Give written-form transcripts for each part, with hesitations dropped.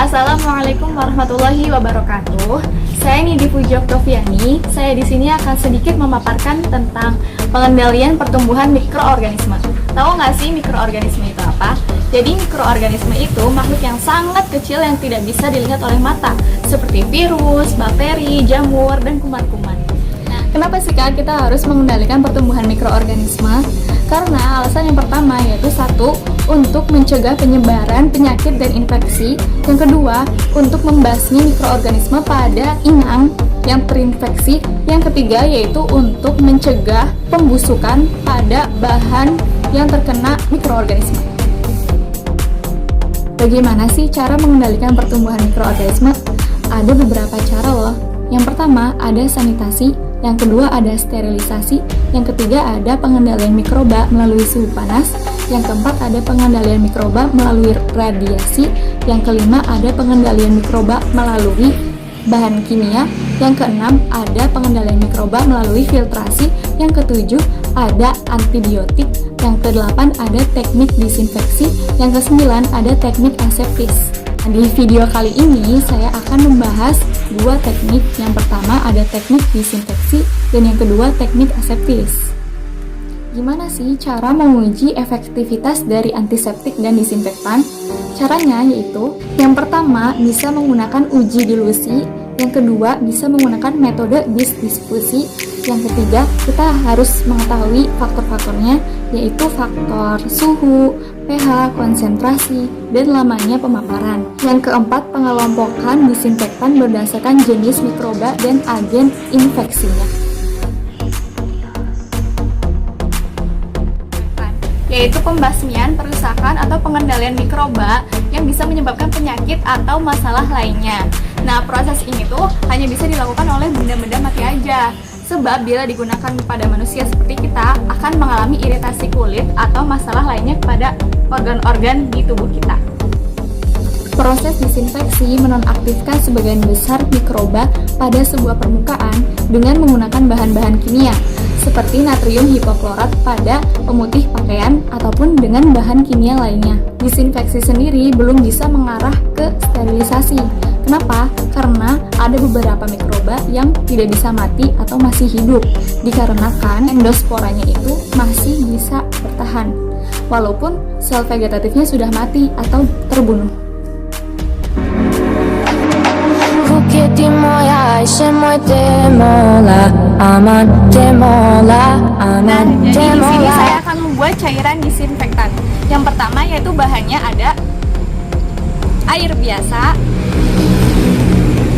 Assalamualaikum warahmatullahi wabarakatuh. Saya Nidi Puji Oktaviani. Saya di sini akan sedikit memaparkan tentang pengendalian pertumbuhan mikroorganisme. Tahu nggak sih mikroorganisme itu apa? Jadi mikroorganisme itu makhluk yang sangat kecil yang tidak bisa dilihat oleh mata, seperti virus, bakteri, jamur, dan kuman-kuman. Nah, kenapa sih Kak kita harus mengendalikan pertumbuhan mikroorganisme? Karena alasan yang pertama yaitu satu, untuk mencegah penyebaran penyakit dan infeksi. Yang kedua, untuk membasmi mikroorganisme pada inang yang terinfeksi. Yang ketiga yaitu untuk mencegah pembusukan pada bahan yang terkena mikroorganisme. Bagaimana sih cara mengendalikan pertumbuhan mikroorganisme? Ada beberapa cara loh. Yang pertama ada sanitasi, yang kedua ada sterilisasi, yang ketiga ada pengendalian mikroba melalui suhu panas, yang keempat ada pengendalian mikroba melalui radiasi, yang kelima ada pengendalian mikroba melalui bahan kimia, yang keenam ada pengendalian mikroba melalui filtrasi, yang ketujuh ada antibiotik, yang kedelapan ada teknik disinfeksi, yang kesembilan ada teknik aseptis. Nah, di video kali ini saya akan membahas dua teknik. Yang pertama ada teknik disinfeksi dan yang kedua teknik aseptis. Gimana sih cara menguji efektivitas dari antiseptik dan disinfektan? Caranya yaitu yang pertama bisa menggunakan uji dilusi, yang kedua bisa menggunakan metode disdifusi, yang ketiga kita harus mengetahui faktor-faktornya yaitu faktor suhu, pH, konsentrasi, dan lamanya pemaparan. Yang keempat, pengelompokan disinfektan berdasarkan jenis mikroba dan agen infeksinya, yaitu pembasmian, perusakan, atau pengendalian mikroba yang bisa menyebabkan penyakit atau masalah lainnya. Nah, proses ini tuh hanya bisa dilakukan oleh benda-benda mati aja. Sebab bila digunakan pada manusia seperti kita akan mengalami iritasi kulit atau masalah lainnya kepada organ-organ di tubuh kita. Proses disinfeksi menonaktifkan sebagian besar mikroba pada sebuah permukaan dengan menggunakan bahan-bahan kimia seperti natrium hipoklorat pada pemutih pakaian ataupun dengan bahan kimia lainnya. Disinfeksi sendiri belum bisa mengarah ke sterilisasi. Kenapa? Karena ada beberapa mikroba yang tidak bisa mati atau masih hidup, dikarenakan endosporanya itu masih bisa bertahan, walaupun sel vegetatifnya sudah mati atau terbunuh. Nah, jadi di sini saya akan membuat cairan disinfektan. Yang pertama yaitu bahannya ada air biasa,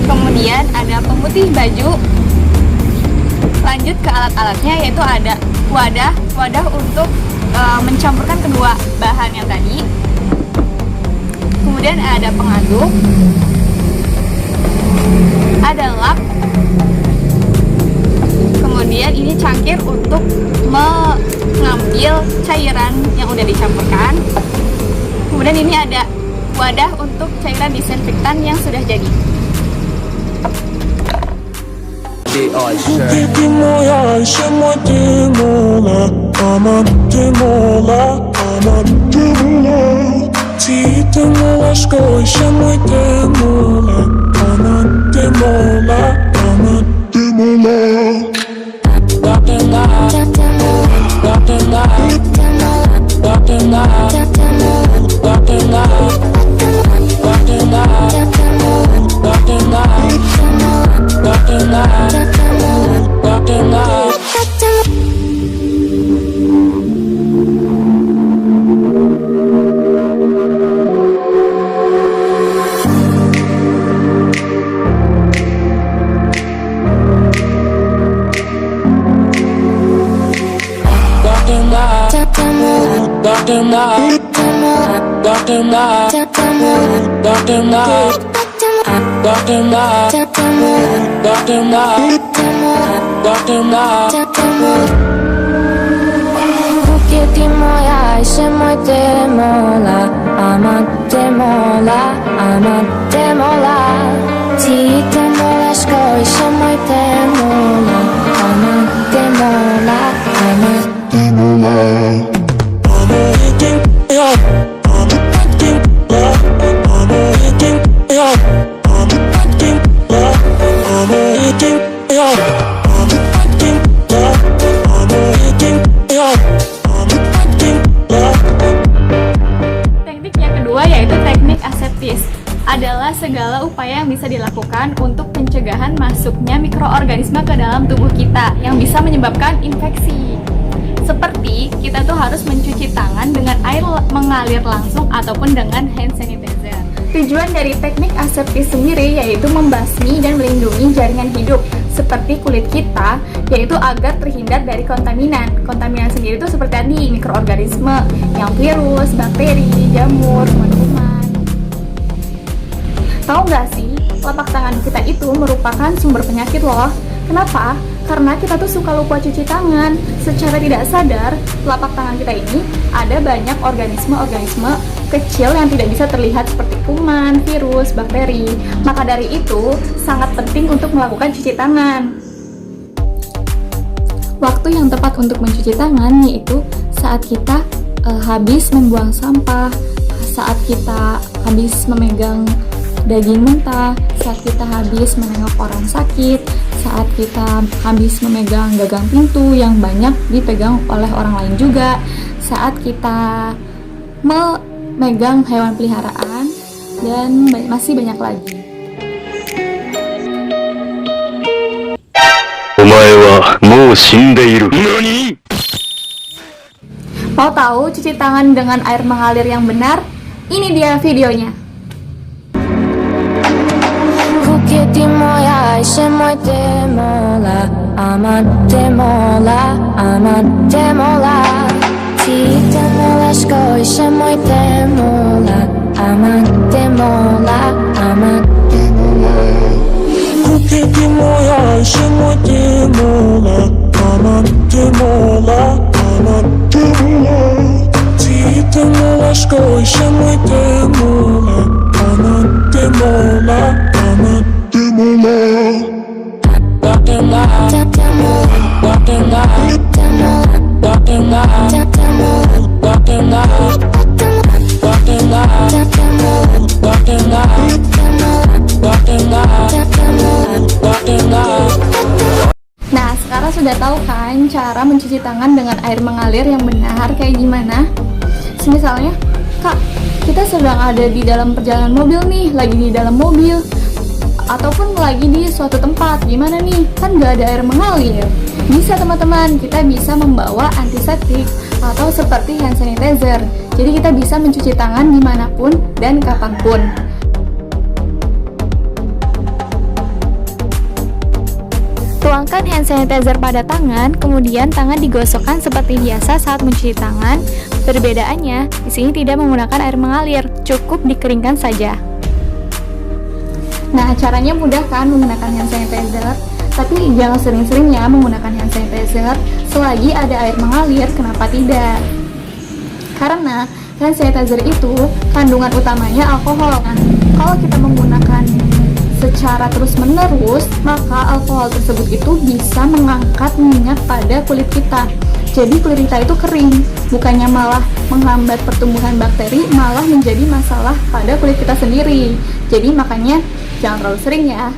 kemudian ada pemutih baju, lanjut ke alat-alatnya yaitu ada wadah untuk mencampurkan kedua bahan yang tadi, kemudian ada pengaduk, ada lap, kemudian ini cangkir untuk mengambil cairan yang udah dicampurkan, kemudian ini ada wadah untuk cairan disinfektan yang sudah jadi. segala upaya yang bisa dilakukan untuk pencegahan masuknya mikroorganisme ke dalam tubuh kita yang bisa menyebabkan infeksi. Seperti kita tuh harus mencuci tangan dengan air mengalir langsung ataupun dengan hand sanitizer. Tujuan dari teknik aseptis sendiri yaitu membasmi dan melindungi jaringan hidup seperti kulit kita, yaitu agar terhindar dari kontaminan. Kontaminan sendiri itu seperti tadi, mikroorganisme yang virus, bakteri, jamur, kuman-kuman. Tahu nggak sih, telapak tangan kita itu merupakan sumber penyakit loh. Kenapa? Karena kita tuh suka lupa cuci tangan. Secara tidak sadar, telapak tangan kita ini ada banyak organisme-organisme kecil yang tidak bisa terlihat seperti kuman, virus, bakteri. Maka dari itu, sangat penting untuk melakukan cuci tangan. Waktu yang tepat untuk mencuci tangan yaitu saat kita habis membuang sampah, saat kita habis memegang daging mentah, saat kita habis menengok orang sakit, saat kita habis memegang gagang pintu yang banyak dipegang oleh orang lain juga, saat kita memegang hewan peliharaan, dan masih banyak lagi. Mau tahu cuci tangan dengan air mengalir yang benar? Ini dia videonya. Nah, sekarang sudah tahu kan cara mencuci tangan dengan air mengalir yang benar kayak gimana? Misalnya, Kak, kita sedang ada di dalam perjalanan mobil nih, lagi di dalam mobil, ataupun lagi di suatu tempat, gimana nih? Kan nggak ada air mengalir. Bisa teman-teman, kita bisa membawa antiseptik atau seperti hand sanitizer. Jadi kita bisa mencuci tangan dimanapun dan kapanpun. Tuangkan hand sanitizer pada tangan, kemudian tangan digosokkan seperti biasa saat mencuci tangan. Perbedaannya, di sini tidak menggunakan air mengalir, cukup dikeringkan saja. Nah, caranya mudah kan menggunakan hand sanitizer, tapi jangan sering-sering ya menggunakan hand sanitizer selagi ada air mengalir, kenapa tidak? Karena hand sanitizer itu kandungan utamanya alkohol. Nah, kalau kita menggunakan secara terus-menerus, maka alkohol tersebut itu bisa mengangkat minyak pada kulit kita. Jadi kulit kita itu kering, bukannya malah menghambat pertumbuhan bakteri, malah menjadi masalah pada kulit kita sendiri. Jadi makanya jangan terlalu sering ya.